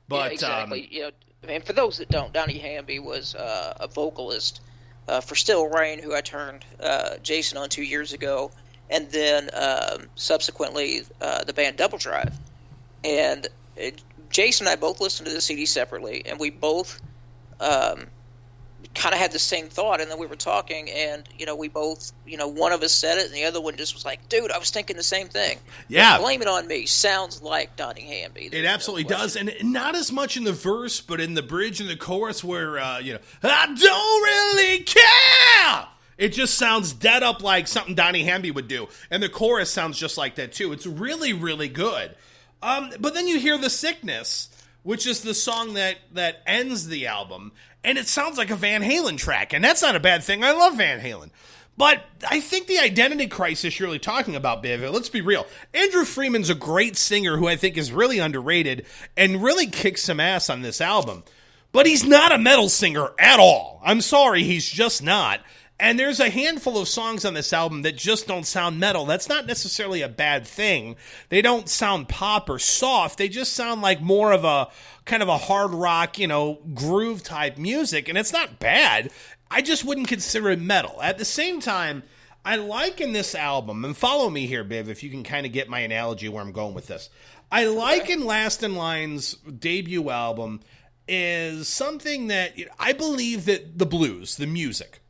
Yeah, But exactly. I mean, for those that don't, Donny Hamby was a vocalist for Still Rain, who I turned Jason on 2 years ago, and then subsequently the band Double Drive. And Jason and I both listened to the CD separately, and we both um, kind of had the same thought. And then we were talking, and we both, one of us said it, and the other one just was like, "Dude, I was thinking the same thing." yeah, Blame It On Me sounds like Donny Hamby. it There's no absolutely does, question. and not as much in the verse, but in the bridge and the chorus, where I don't really care. It just sounds dead up like something Donny Hamby would do, and the chorus sounds just like that too. It's really, really good. But then you hear "The Sickness," which is the song that ends the album, and it sounds like a Van Halen track, and that's not a bad thing. I love Van Halen. But I think the identity crisis you're really talking about, Biv, let's be real. Andrew Freeman's a great singer who I think is really underrated and really kicks some ass on this album. But he's not a metal singer at all. I'm sorry, he's just not. And there's a handful of songs on this album that just don't sound metal. That's not necessarily a bad thing. They don't sound pop or soft. They just sound like more of a kind of a hard rock, groove type music. And it's not bad. I just wouldn't consider it metal. At the same time, I like in this album, and follow me here, Biv, if you can kind of get my analogy where I'm going with this. I like in Last in Line's debut album is something that I believe that the blues, the music,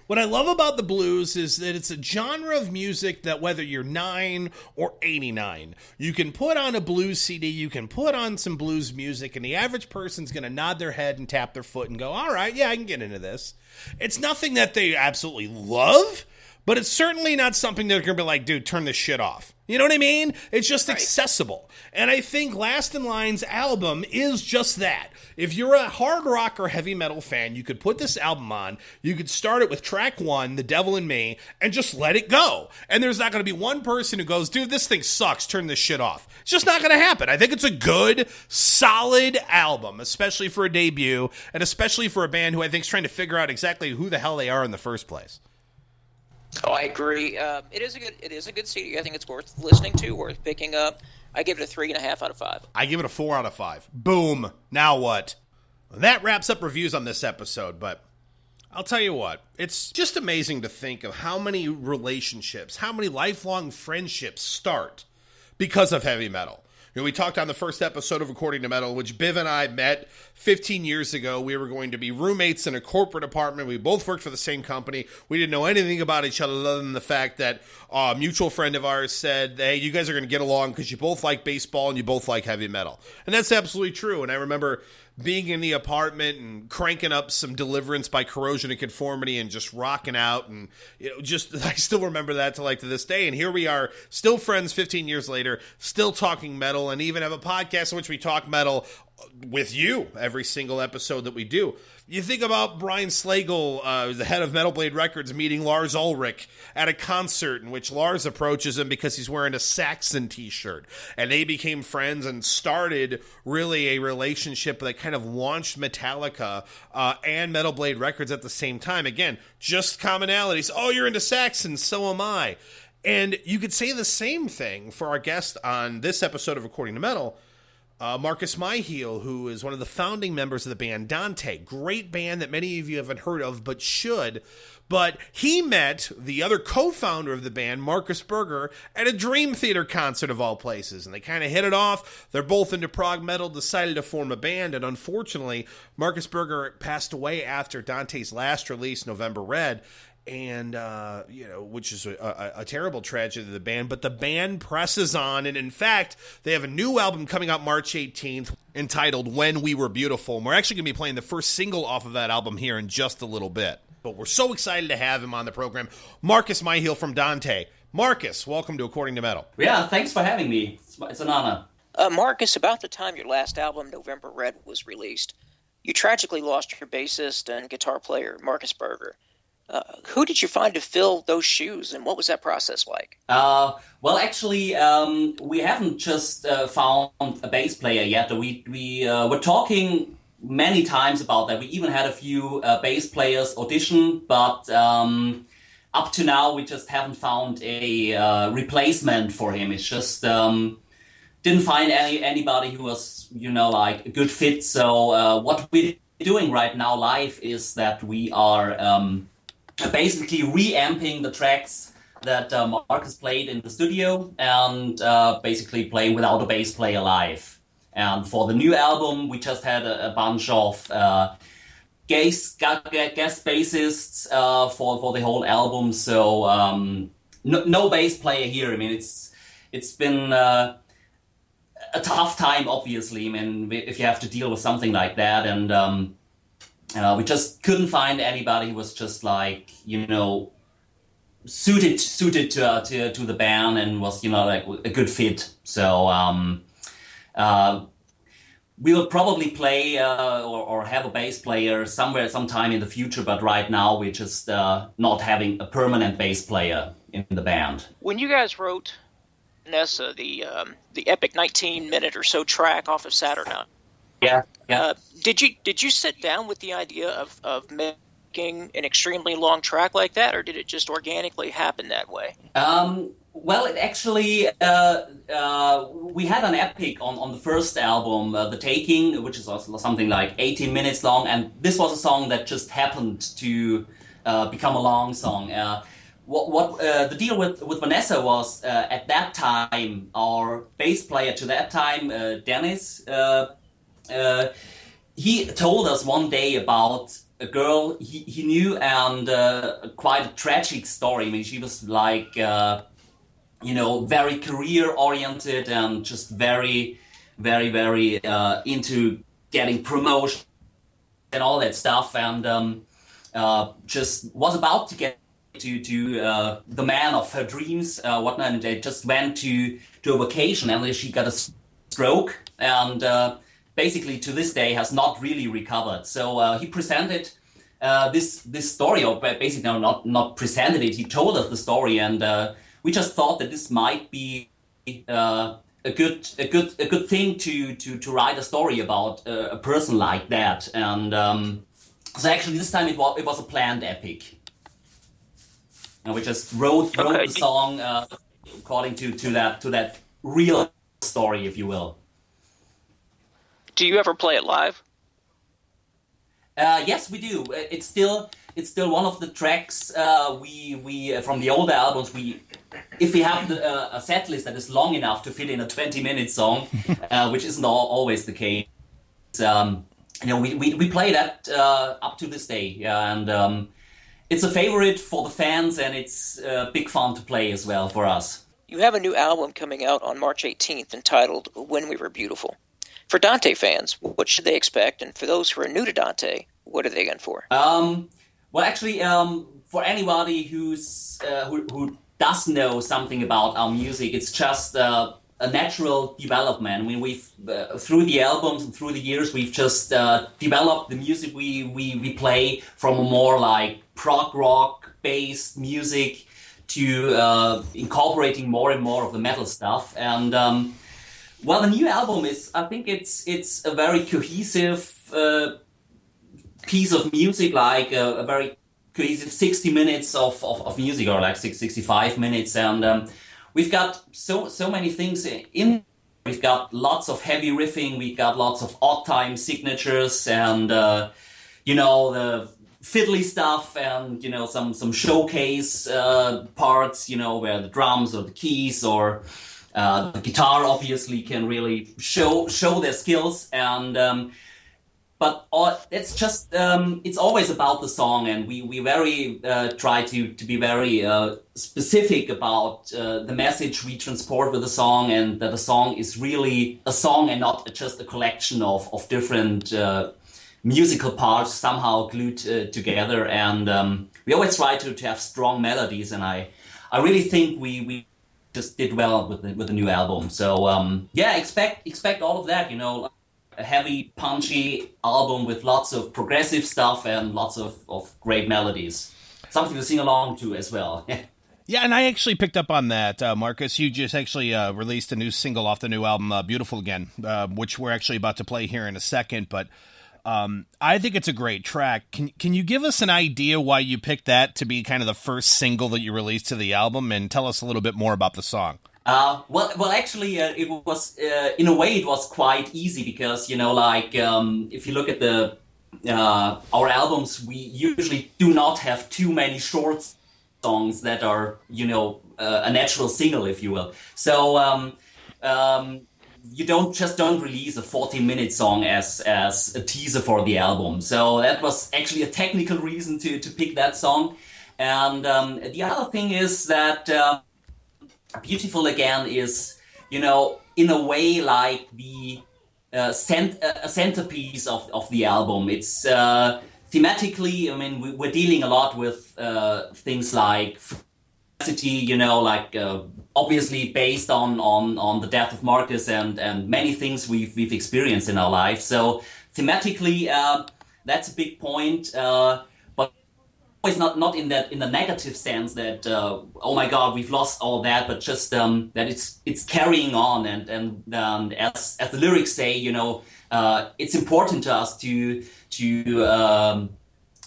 what I love about the blues is that it's a genre of music that whether you're 9 or 89, you can put on a blues CD, you can put on some blues music, and the average person's going to nod their head and tap their foot and go, all right, yeah, I can get into this. It's nothing that they absolutely love, but it's certainly not something they're going to be like, dude, turn this shit off. You know what I mean? It's just accessible. And I think Last in Line's album is just that. If you're a hard rock or heavy metal fan, you could put this album on, you could start it with track 1, The Devil in Me, and just let it go. And there's not going to be one person who goes, dude, this thing sucks, turn this shit off. It's just not going to happen. I think it's a good, solid album, especially for a debut, and especially for a band who I think is trying to figure out exactly who the hell they are in the first place. Oh, I agree. It is a good CD. I think it's worth listening to, worth picking up. I give it a 3.5 out of 5. I give it a 4 out of 5. Boom. Now what? That wraps up reviews on this episode, but I'll tell you what. It's just amazing to think of how many relationships, how many lifelong friendships start because of heavy metal. We talked on the first episode of According to Metal, which Biv and I met 15 years ago. We were going to be roommates in a corporate apartment. We both worked for the same company. We didn't know anything about each other other than the fact that a mutual friend of ours said, hey, you guys are going to get along because you both like baseball and you both like heavy metal. And that's absolutely true. And I remember being in the apartment and cranking up some Deliverance by Corrosion and Conformity and just rocking out, and just I still remember that to this day. And here we are, still friends 15 years later, still talking metal, and even have a podcast in which we talk metal with you every single episode that we do. You think about Brian Slagle, the head of Metal Blade Records, meeting Lars Ulrich at a concert in which Lars approaches him because he's wearing a Saxon t-shirt. And they became friends and started really a relationship that kind of launched Metallica and Metal Blade Records at the same time. Again, just commonalities. Oh, you're into Saxon, so am I. And you could say the same thing for our guest on this episode of According to Metal, Markus Maichel, who is one of the founding members of the band Dante. Great band that many of you haven't heard of, but should. But he met the other co-founder of the band, Marcus Berger, at a Dream Theater concert of all places. And they kind of hit it off. They're both into prog metal, decided to form a band. And unfortunately, Marcus Berger passed away after Dante's last release, November Red. And, which is a terrible tragedy of the band. But the band presses on. And in fact, they have a new album coming out March 18th entitled When We Were Beautiful. And we're actually going to be playing the first single off of that album here in just a little bit. But we're so excited to have him on the program. Markus Maichel from Dante. Markus, welcome to According to Metal. Yeah, thanks for having me. It's an honor. Marcus, about the time your last album, November Red, was released, you tragically lost your bassist and guitar player, Markus Berger. Who did you find to fill those shoes, and what was that process like? Well, actually, we haven't just found a bass player yet. We were talking many times about that. We even had a few bass players audition, but up to now, we just haven't found a replacement for him. It's just didn't find anybody who was, like a good fit. So what we're doing right now live is that we are basically reamping the tracks that Markus played in the studio and basically playing without a bass player live. And for the new album, we just had a bunch of guest bassists for the whole album. So no bass player here. I mean, it's been a tough time, obviously. I mean, if you have to deal with something like that, and we just couldn't find anybody who was just like, suited to the band and was, like a good fit. So we will probably play or have a bass player sometime in the future, but right now we're just not having a permanent bass player in the band. When you guys wrote Nessa, the epic 19-minute or so track off of Saturn, yeah. Did you sit down with the idea of making an extremely long track like that, or did it just organically happen that way? Well, it actually, we had an epic on the first album, The Taking, which is also something like 18 minutes long, and this was a song that just happened to become a long song. What the deal with Vanessa was, at that time, our bass player to that time, Dennis, he told us one day about a girl he knew, and quite a tragic story. I mean, she was like, very career-oriented and just very, very, very into getting promotion and all that stuff, and just was about to get to the man of her dreams, whatnot, and they just went to a vacation, and she got a stroke, and basically to this day has not really recovered. So he presented this story, or basically not presented it. He told us the story, and we just thought that this might be a good thing to write a story about a person like that. And so actually this time it was a planned epic. And we just wrote the song according to that real story, if you will. Do you ever play it live? Yes, we do. It's still one of the tracks we from the older albums. If we have a set list that is long enough to fit in a 20-minute song, which isn't always the case, we play that up to this day. Yeah, and it's a favorite for the fans, and it's big fun to play as well for us. You have a new album coming out on March 18th entitled When We Were Beautiful. For Dante fans, what should they expect? And for those who are new to Dante, what are they in for? Well, actually, for anybody who does know something about our music, it's just a natural development. I mean, we've through the albums and through the years, we've just developed the music we play from a more like prog rock based music to incorporating more and more of the metal stuff. And well, the new album is, I think it's a very cohesive piece of music, like a very cohesive 60 minutes of music, or like 65 minutes, and we've got so many things in. We've got lots of heavy riffing, we've got lots of odd time signatures, and the fiddly stuff, and some showcase parts, where the drums or the keys or the guitar obviously can really show their skills, and but it's just it's always about the song, and we very try to be very specific about the message we transport with the song, and that the song is really a song and not just a collection of different musical parts somehow glued together. And we always try to have strong melodies, and I really think we just did well with the new album. So expect all of that, a heavy, punchy album with lots of progressive stuff and lots of great melodies. Something to sing along to as well. Yeah, and I actually picked up on that, Markus. You just actually released a new single off the new album, Beautiful Again, which we're actually about to play here in a second. But I think it's a great track. Can you give us an idea why you picked that to be kind of the first single that you released to the album, and tell us a little bit more about the song? Well, actually, it was in a way it was quite easy because if you look at the our albums, we usually do not have too many short songs that are a natural single, if you will. So you don't release a 14-minute song as a teaser for the album. So that was actually a technical reason to pick that song. And the other thing is that. Beautiful Again is, in a way like the a centerpiece of the album. It's thematically, I mean, we're dealing a lot with things like tragedy, obviously based on the death of Markus and many things we've experienced in our life. So thematically, that's a big point. It's not in the negative sense that oh my God, we've lost all that, but just that it's carrying on and as the lyrics say, it's important to us to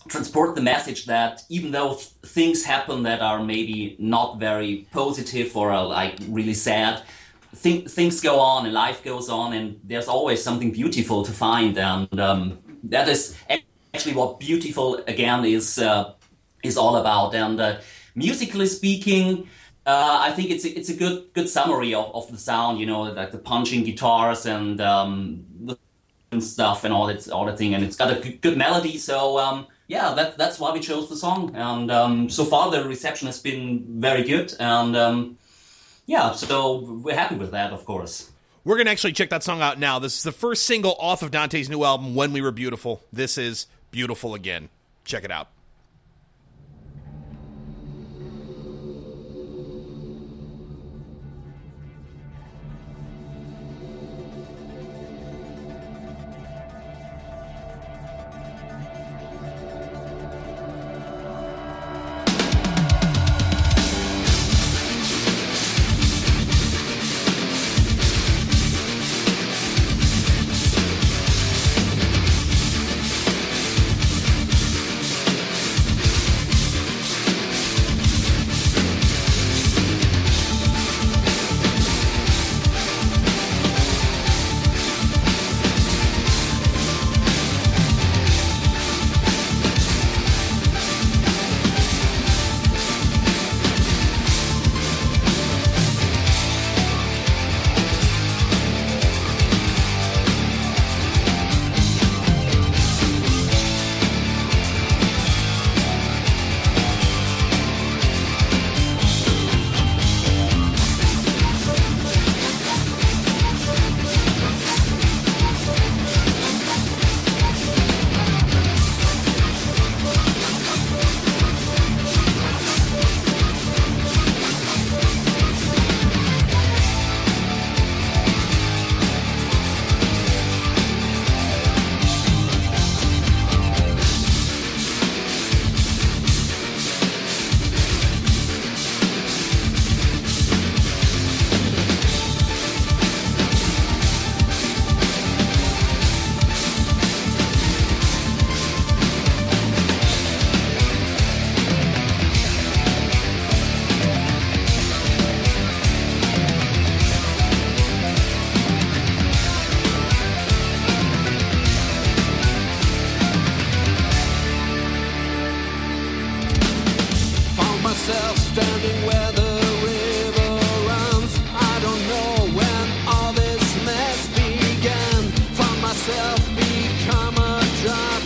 transport the message that even though things happen that are maybe not very positive or are like really sad, things go on and life goes on, and there's always something beautiful to find, and that is actually what Beautiful Again is all about. And musically speaking, I think it's a good summary of the sound, like the punching guitars and the stuff and all that thing, and it's got a good melody. So yeah, that's why we chose the song, and so far the reception has been very good, and yeah, so we're happy with that, of course. We're going to actually check that song out now. This is the first single off of Dante's new album, When We Were Beautiful. This is Beautiful Again. Check it out. Standing where the river runs, I don't know when all this mess began. Found myself become a drug